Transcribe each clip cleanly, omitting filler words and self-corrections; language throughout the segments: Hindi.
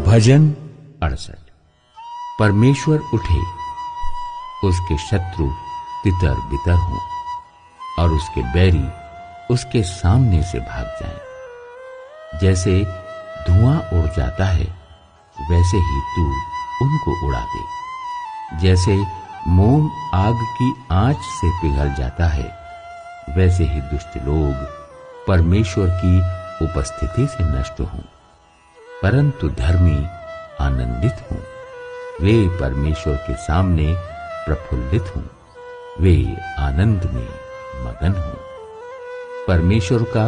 भजन 68। परमेश्वर उठे, उसके शत्रु तितर बितर हों और उसके बैरी उसके सामने से भाग जाएं। जैसे धुआं उड़ जाता है वैसे ही तू उनको उड़ा दे। जैसे मोम आग की आंच से पिघल जाता है वैसे ही दुष्ट लोग परमेश्वर की उपस्थिति से नष्ट हों, परंतु धर्मी आनंदित हों। वे परमेश्वर के सामने प्रफुल्लित हों, वे आनंद में मगन हों। परमेश्वर का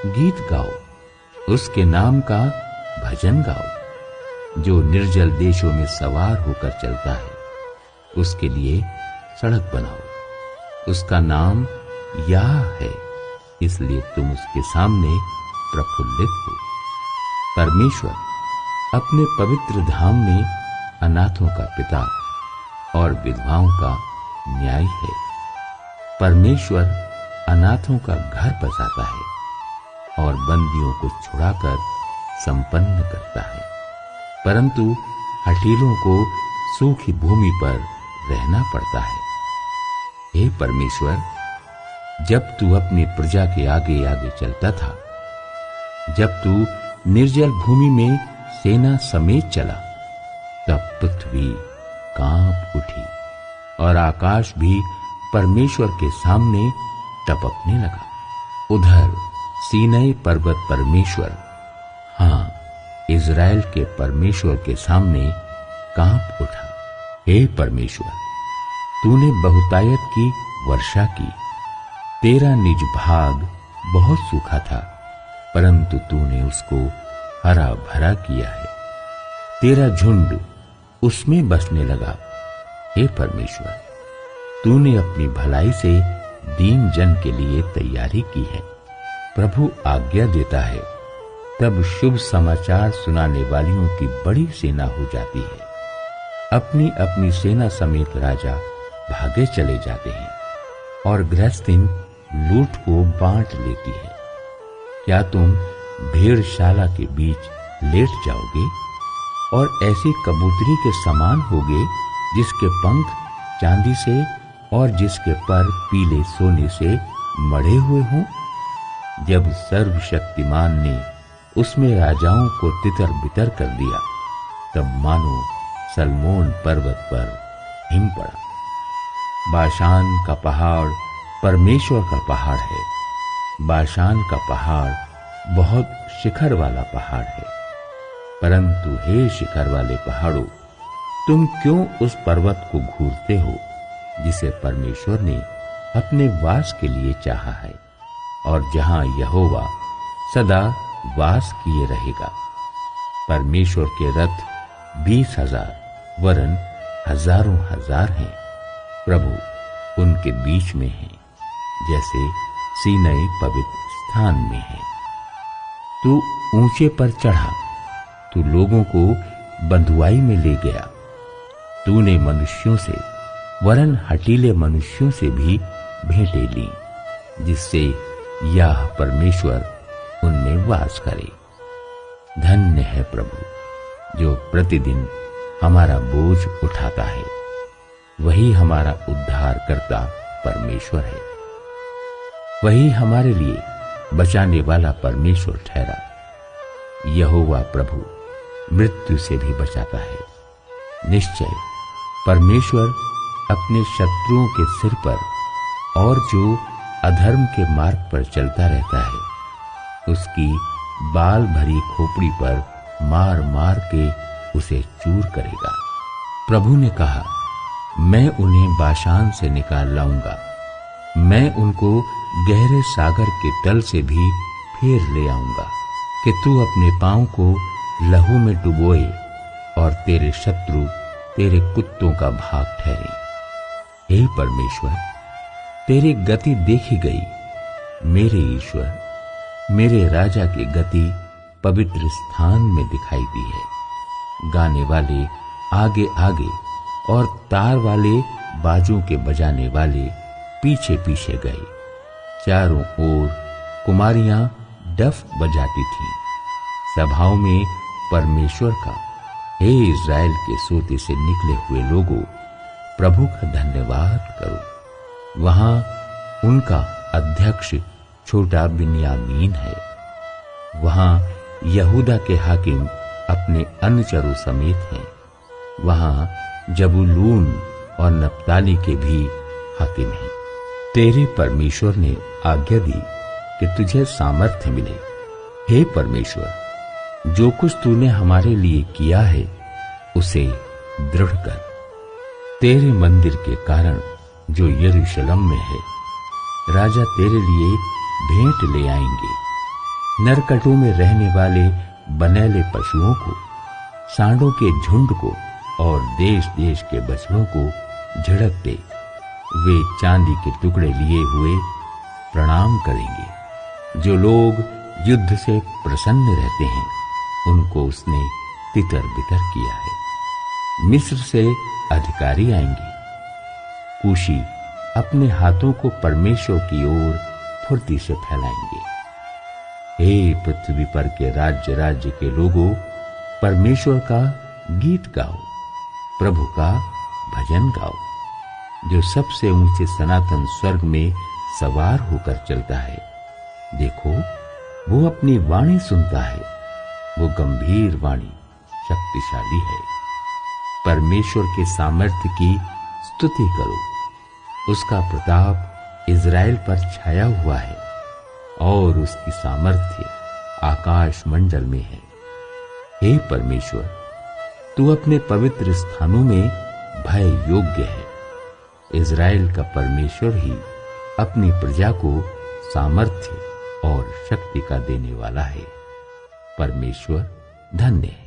गीत गाओ, उसके नाम का भजन गाओ। जो निर्जल देशों में सवार होकर चलता है उसके लिए सड़क बनाओ। उसका नाम याह है, इसलिए तुम उसके सामने प्रफुल्लित हो। परमेश्वर अपने पवित्र धाम में अनाथों का पिता और विधवाओं का न्यायी है। परमेश्वर अनाथों का घर बसाता है और बंदियों को छुड़ाकर संपन्न करता है, परंतु हठीलों को सूखी भूमि पर रहना पड़ता है। हे परमेश्वर, जब तू अपनी प्रजा के आगे आगे चलता था, जब तू निर्जल भूमि में सेना समेत चला, तब पृथ्वी कांप उठी और आकाश भी परमेश्वर के सामने टपकने लगा। उधर सीनै पर्वत परमेश्वर, हाँ, इज़राइल के परमेश्वर के सामने कांप उठा। हे परमेश्वर, तूने बहुतायत की वर्षा की। तेरा निज भाग बहुत सूखा था, परंतु तूने उसको हरा भरा किया है। तेरा झुंड उसमें बसने लगा। हे परमेश्वर, तूने अपनी भलाई से दीन जन के लिए तैयारी की है। प्रभु आज्ञा देता है तब शुभ समाचार सुनाने वालियों की बड़ी सेना हो जाती है। अपनी अपनी सेना समेत राजा भागे चले जाते हैं और गृहस्थिन लूट को बांट लेती है। क्या तुम भेड़शाला के बीच लेट जाओगे और ऐसी कबूतरी के समान होगे जिसके पंख चांदी से और जिसके पर पीले सोने से मढ़े हुए हों? जब सर्वशक्तिमान ने उसमें राजाओं को तितर बितर कर दिया, तब मानो सलमोन पर्वत पर हिम पड़ा। बाशान का पहाड़ परमेश्वर का पहाड़ है। बाशान का पहाड़ बहुत शिखर वाला पहाड़ है। परंतु हे शिखर वाले पहाड़ों, तुम क्यों उस पर्वत को घूरते हो जिसे परमेश्वर ने अपने वास के लिए चाहा है और जहां यहोवा सदा वास किए रहेगा। परमेश्वर के रथ 20,000 वरन हजारों हजार हैं। प्रभु उनके बीच में है, जैसे सीनै पवित्र स्थान में है। तू ऊंचे पर चढ़ा, तू लोगों को बंधुआई में ले गया। तूने मनुष्यों से वरन हठीले मनुष्यों से भी भेंटें ली, जिससे यह परमेश्वर उनमें वास करे। धन्य है प्रभु जो प्रतिदिन हमारा बोझ उठाता है। वही हमारा उद्धार करता परमेश्वर है। वही हमारे लिए बचाने वाला परमेश्वर ठहरा। यहोवा प्रभु मृत्यु से भी बचाता है। निश्चय परमेश्वर अपने शत्रुओं के सिर पर और जो अधर्म के मार्ग पर चलता रहता है उसकी बाल भरी खोपड़ी पर मार मार के उसे चूर करेगा। प्रभु ने कहा, मैं उन्हें बाशान से निकाल लाऊंगा, मैं उनको गहरे सागर के तल से भी फेर ले आऊंगा, कि तू अपने पांव को लहू में डुबोए और तेरे शत्रु तेरे कुत्तों का भाग ठहरे। हे परमेश्वर, तेरी गति देखी गई। मेरे ईश्वर, मेरे राजा की गति पवित्र स्थान में दिखाई दी है। गाने वाले आगे आगे और तार वाले बाजों के बजाने वाले पीछे पीछे गए। चारों ओर कुमारियां डफ बजाती थीं। सभाओं में परमेश्वर का हे इज़राइल के सोते से निकले हुए लोगों, प्रभु का धन्यवाद करो। वहां उनका अध्यक्ष छोटा बिन्यामीन है। वहां यहूदा के हाकिम अपने अनुचरों समेत हैं। वहां जबूलून और नप्ताली के भी हाकिम हैं। तेरे परमेश्वर ने आज्ञा दी कि तुझे सामर्थ्य मिले। हे परमेश्वर, जो कुछ तूने हमारे लिए किया है उसे दृढ़ कर। तेरे मंदिर के कारण जो यरूशलेम में है, राजा तेरे लिए भेंट ले आएंगे। नरकटों में रहने वाले बनेले पशुओं को, सांडों के झुंड को और देश देश के बछड़ों को झिड़क दे। वे चांदी के टुकड़े लिए हुए प्रणाम करेंगे। जो लोग युद्ध से प्रसन्न रहते हैं, उनको उसने तितर बितर किया है। मिस्र से अधिकारी आएंगे। कूशी अपने हाथों को परमेश्वर की ओर फुर्ती से फैलाएंगे। हे पृथ्वी पर के राज्य राज्य के लोगों, परमेश्वर का गीत गाओ, प्रभु का भजन गाओ। जो सबसे ऊंचे सनातन स्वर्ग में सवार होकर चलता है, देखो वो अपनी वाणी सुनता है। वो गंभीर वाणी शक्तिशाली है। परमेश्वर के सामर्थ्य की स्तुति करो। उसका प्रताप इज़राइल पर छाया हुआ है और उसकी सामर्थ्य आकाश मंडल में है। हे परमेश्वर, तू अपने पवित्र स्थानों में भय योग्य है। इज़राइल का परमेश्वर ही अपनी प्रजा को सामर्थ्य और शक्ति का देने वाला है। परमेश्वर धन्य है।